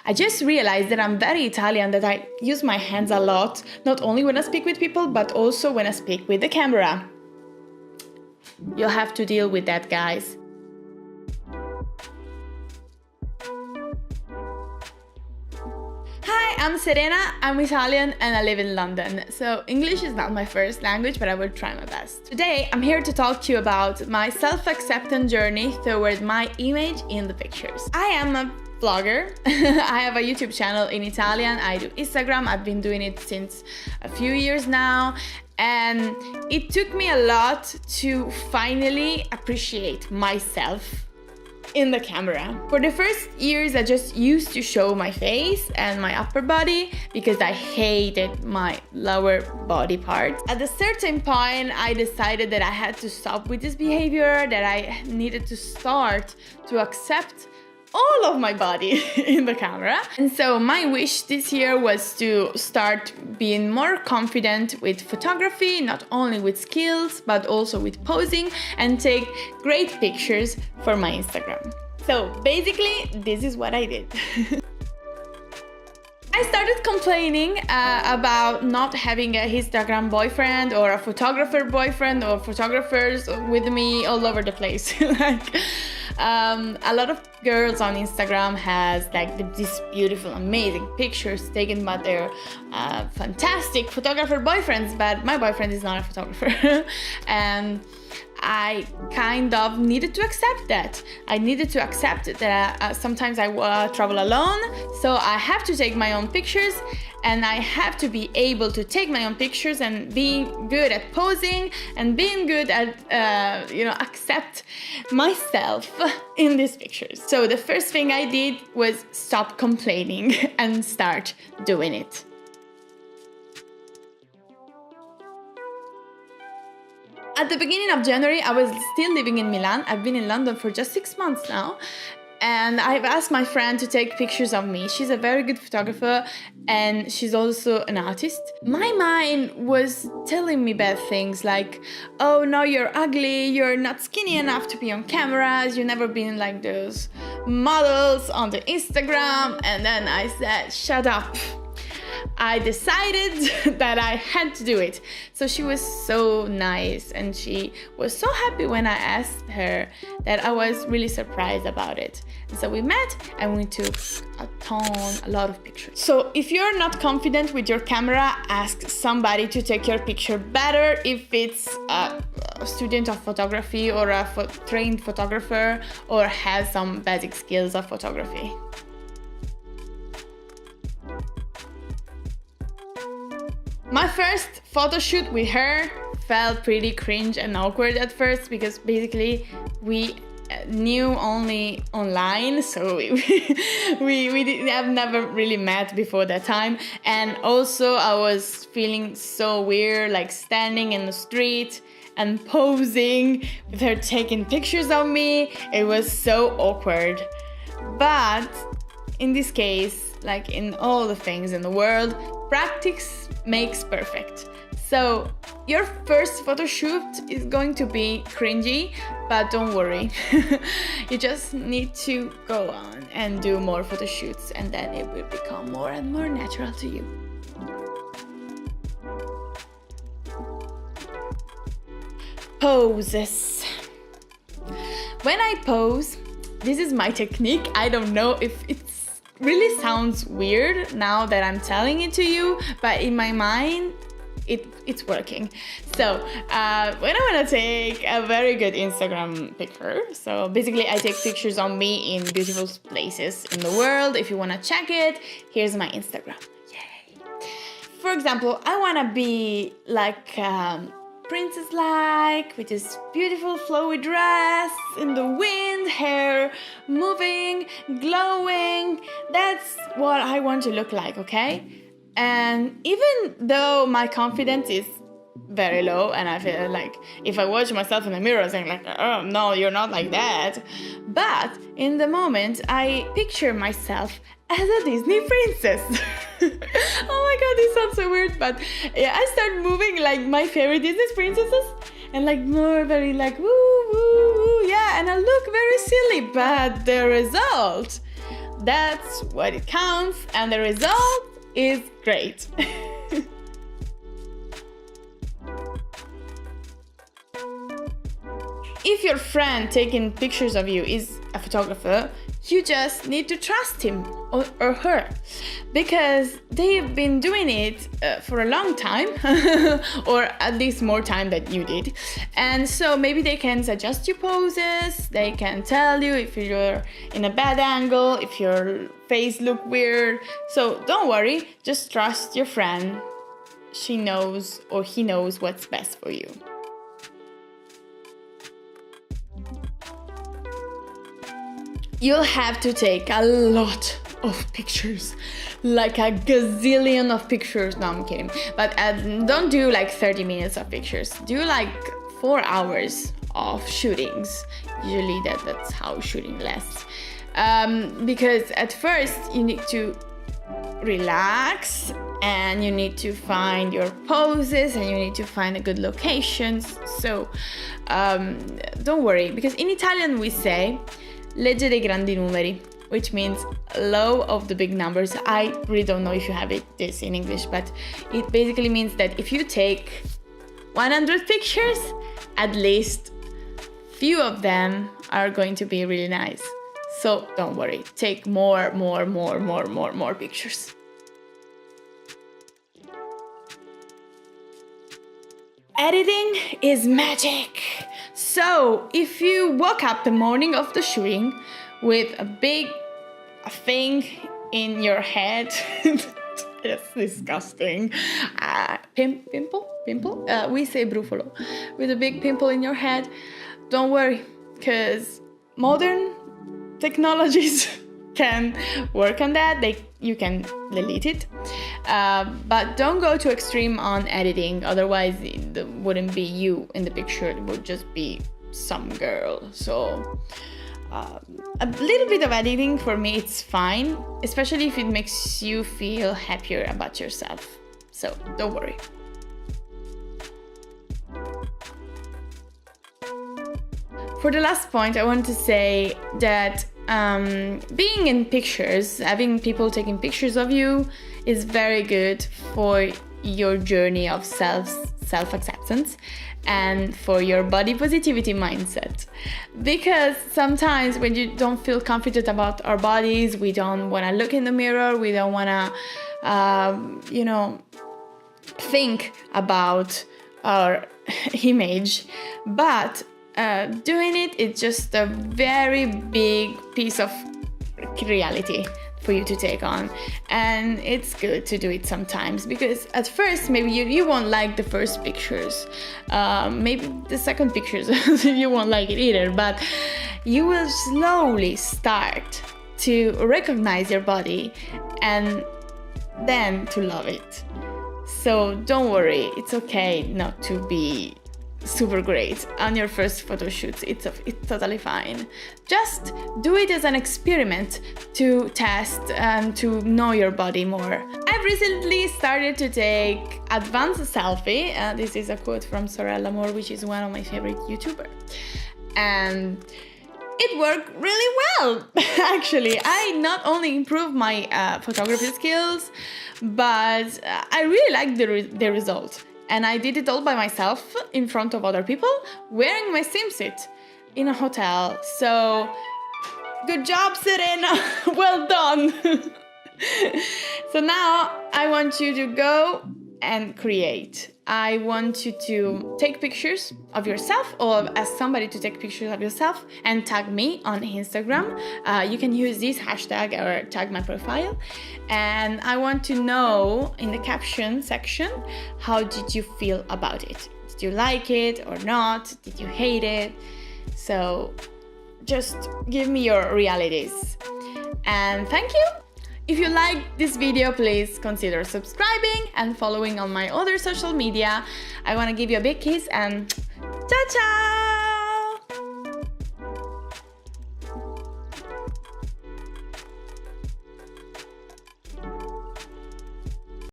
I just realized that I'm very Italian, that I use my hands a lot, not only when I speak with people, but also when I speak with the camera. You'll have to deal with that, guys. Hi, I'm Serena, I'm Italian and I live in London. So English is not my first language, but I will try my best. Today, I'm here to talk to you about my self-acceptance journey toward my image in the pictures. I am a vlogger. I have a YouTube channel in Italian. I do Instagram. I've been doing it since a few years now. And it took me a lot to finally appreciate myself in the camera. For the first years, I just used to show my face and my upper body because I hated my lower body part. At a certain point, I decided that I had to stop with this behavior, that I needed to start to accept all of my body in the camera. And so my wish this year was to start being more confident with photography, not only with skills, but also with posing, and take great pictures for my Instagram. So basically, this is what I did. I started complaining about not having a Instagram boyfriend or a photographer boyfriend or photographers with me all over the place. A lot of girls on Instagram has these beautiful, amazing pictures taken by their fantastic photographer boyfriends, but my boyfriend is not a photographer. And I kind of needed to accept that. I needed to accept that sometimes I travel alone, so I have to take my own pictures, and I have to be able to take my own pictures and being good at posing and being good at, accept myself in these pictures. So the first thing I did was stop complaining and start doing it. At the beginning of January, I was still living in Milan. I've been in London for just 6 months now. And I've asked my friend to take pictures of me. She's a very good photographer and she's also an artist. My mind was telling me bad things like, oh no, you're ugly, you're not skinny enough to be on cameras, you've never been like those models on the Instagram. And then I said, shut up. I decided that I had to do it. So she was so nice and she was so happy when I asked her that I was really surprised about it. And so we met and we took a lot of pictures. So if you're not confident with your camera, ask somebody to take your picture better if it's a student of photography or a trained photographer or has some basic skills of photography. My first photo shoot with her felt pretty cringe and awkward at first because basically we knew only online, so we have never really met before that time. And also I was feeling so weird, like standing in the street and posing with her taking pictures of me. It was so awkward. But in this case, like in all the things in the world, practice makes perfect. So your first photo shoot is going to be cringy, but don't worry. You just need to go on and do more photo shoots, and then it will become more and more natural to you. Poses. When I pose, this is my technique. I don't know if it's really sounds weird now that I'm telling it to you, but in my mind, it's working. So when I want to take a very good Instagram picture, so basically I take pictures of me in beautiful places in the world. If you want to check it, here's my Instagram. Yay! For example, I want to be like princess-like, with this beautiful flowy dress in the wind, hair moving, glowing. That's what I want to look like, okay? And even though my confidence is very low and I feel like if I watch myself in the mirror saying like, oh no, you're not like that, but in the moment I picture myself as a Disney princess. Oh my god, this sounds so weird, but yeah, I start moving like my favorite Disney princesses and like more very like woo woo woo, yeah, and I look very silly, but the result That's what it counts, and the result is great. If your friend taking pictures of you is a photographer, you just need to trust him or her, because they've been doing it for a long time, or at least more time than you did. And so maybe they can suggest you poses, they can tell you if you're in a bad angle, if your face look weird. So don't worry, just trust your friend. She knows or he knows what's best for you. You'll have to take a lot of pictures, like a gazillion of pictures. No, I'm kidding. But don't do like 30 minutes of pictures. Do like 4 hours of shootings. Usually that's how shooting lasts. Because at first you need to relax, and you need to find your poses, and you need to find a good locations. So don't worry, because in Italian we say legge dei grandi numeri, which means low of the big numbers. I really don't know if you have this in English, but it basically means that if you take 100 pictures, at least few of them are going to be really nice. So don't worry, take more pictures. Editing is magic. So if you woke up the morning of the shooting with a big thing in your head, it's disgusting. Pimple? We say brufolo. With a big pimple in your head, don't worry, because modern technologies can work on that. You can delete it, but don't go too extreme on editing, otherwise it wouldn't be you in the picture, it would just be some girl. So a little bit of editing for me, it's fine, especially if it makes you feel happier about yourself. So don't worry. For the last point, I want to say that being in pictures, having people taking pictures of you is very good for your journey of self-acceptance and for your body positivity mindset. Because sometimes when you don't feel confident about our bodies, we don't want to look in the mirror, we don't want to, think about our image, but doing it's just a very big piece of reality for you to take on, and it's good to do it sometimes, because at first maybe you won't like the first pictures, maybe the second pictures you won't like it either, but you will slowly start to recognize your body and then to love it. So don't worry, it's okay not to be super great on your first photo shoots. It's totally fine. Just do it as an experiment to test and to know your body more. I've recently started to take advanced selfie. This is a quote from Sorella Moore, which is one of my favorite YouTubers. And it worked really well, actually. I not only improved my photography skills, but I really liked the result. And I did it all by myself in front of other people wearing my swimsuit in a hotel. So good job, Serena. Well done. So now I want you to go and create. I want you to take pictures of yourself, or ask somebody to take pictures of yourself and tag me on Instagram. You can use this hashtag or tag my profile. And I want to know in the caption section, how did you feel about it? Did you like it or not? Did you hate it? So just give me your realities. And thank you. If you like this video, please consider subscribing and following on my other social media. I want to give you a big kiss and ciao ciao!